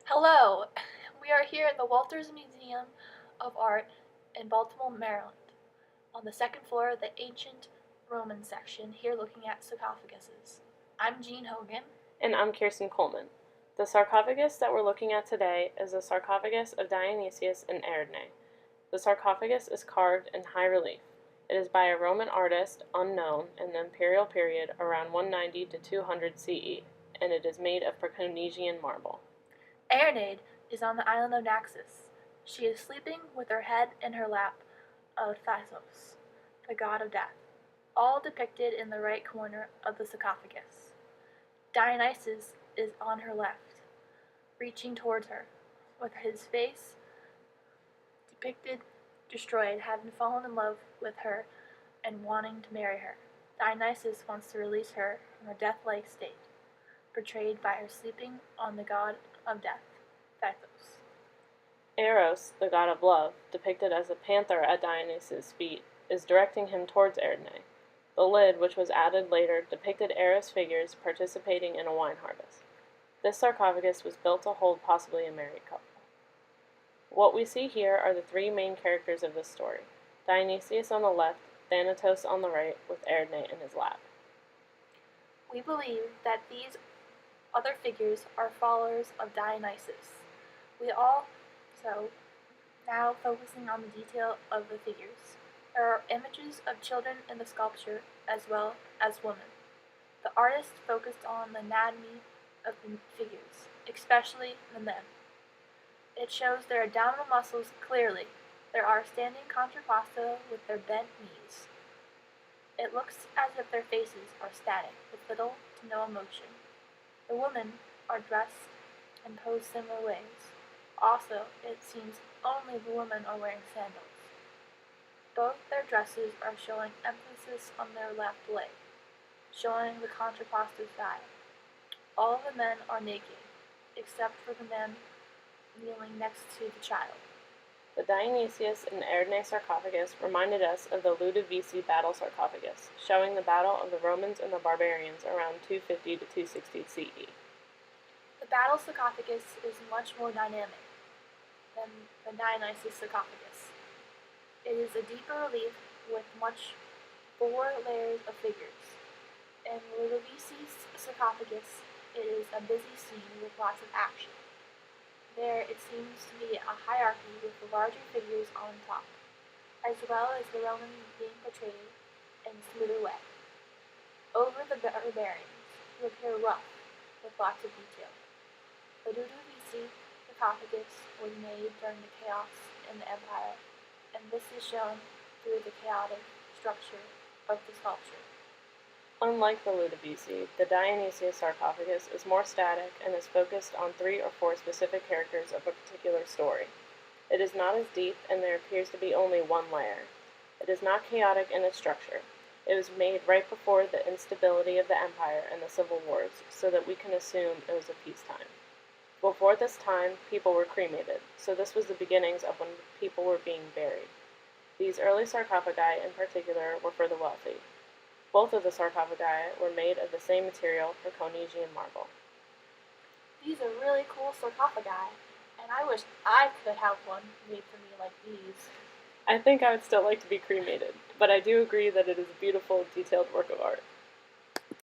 Hello! We are here at the Walters Museum of Art in Baltimore, Maryland, on the second floor of the ancient Roman section, here looking at sarcophaguses. I'm Jean Hogan. And I'm Kirsten Coleman. The sarcophagus that we're looking at today is the sarcophagus of Dionysus and Ariadne. The sarcophagus is carved in high relief. It is by a Roman artist unknown in the imperial period around 190 to 200 CE, and it is made of Perconesian marble. Ariadne is on the island of Naxos. She is sleeping with her head in her lap of Dionysus, the god of death, all depicted in the right corner of the sarcophagus. Dionysus is on her left, reaching towards her, with his face depicted destroyed, having fallen in love with her and wanting to marry her. Dionysus wants to release her from her death-like state, portrayed by her sleeping on the god of death, Dionysus. Eros, the god of love, depicted as a panther at Dionysus' feet, is directing him towards Ariadne. The lid, which was added later, depicted Eros figures participating in a wine harvest. This sarcophagus was built to hold possibly a married couple. What we see here are the three main characters of this story: Dionysus on the left, Thanatos on the right, with Ariadne in his lap. We believe that these other figures are followers of Dionysus. We also now focusing on the detail of the figures. There are images of children in the sculpture as well as women. The artist focused on the anatomy of the figures, especially the men. It shows their abdominal muscles clearly. They are standing contrapposto with their bent knees. It looks as if their faces are static, with little to no emotion. The women are dressed and pose similar ways. Also, it seems only the women are wearing sandals. Both their dresses are showing emphasis on their left leg, showing the contrapposto thigh. All the men are naked, except for the men kneeling next to the child. The Dionysius and Ariadne sarcophagus reminded us of the Ludovisi battle sarcophagus, showing the battle of the Romans and the barbarians around 250 to 260 CE. The battle sarcophagus is much more dynamic than the Dionysus sarcophagus. It is a deeper relief with much 4 layers of figures. In Ludovisi's sarcophagus, it is a busy scene with lots of action. There it seems to be a hierarchy with the larger figures on top, as well as the Romans being portrayed in a smoother way. Over the barbarians, who appear rough with lots of detail. The Ludovisi sarcophagus was made during the chaos in the empire, and this is shown through the chaotic structure of the sculpture. Unlike the Ludovisi, the Dionysius sarcophagus is more static and is focused on 3 or 4 specific characters of a particular story. It is not as deep, and there appears to be only 1 layer. It is not chaotic in its structure. It was made right before the instability of the empire and the civil wars, so that we can assume it was a peacetime. Before this time, people were cremated, so this was the beginnings of when people were being buried. These early sarcophagi, in particular, were for the wealthy. Both of the sarcophagi were made of the same material, Perconesian marble. These are really cool sarcophagi, and I wish I could have one made for me like these. I think I would still like to be cremated, but I do agree that it is a beautiful, detailed work of art.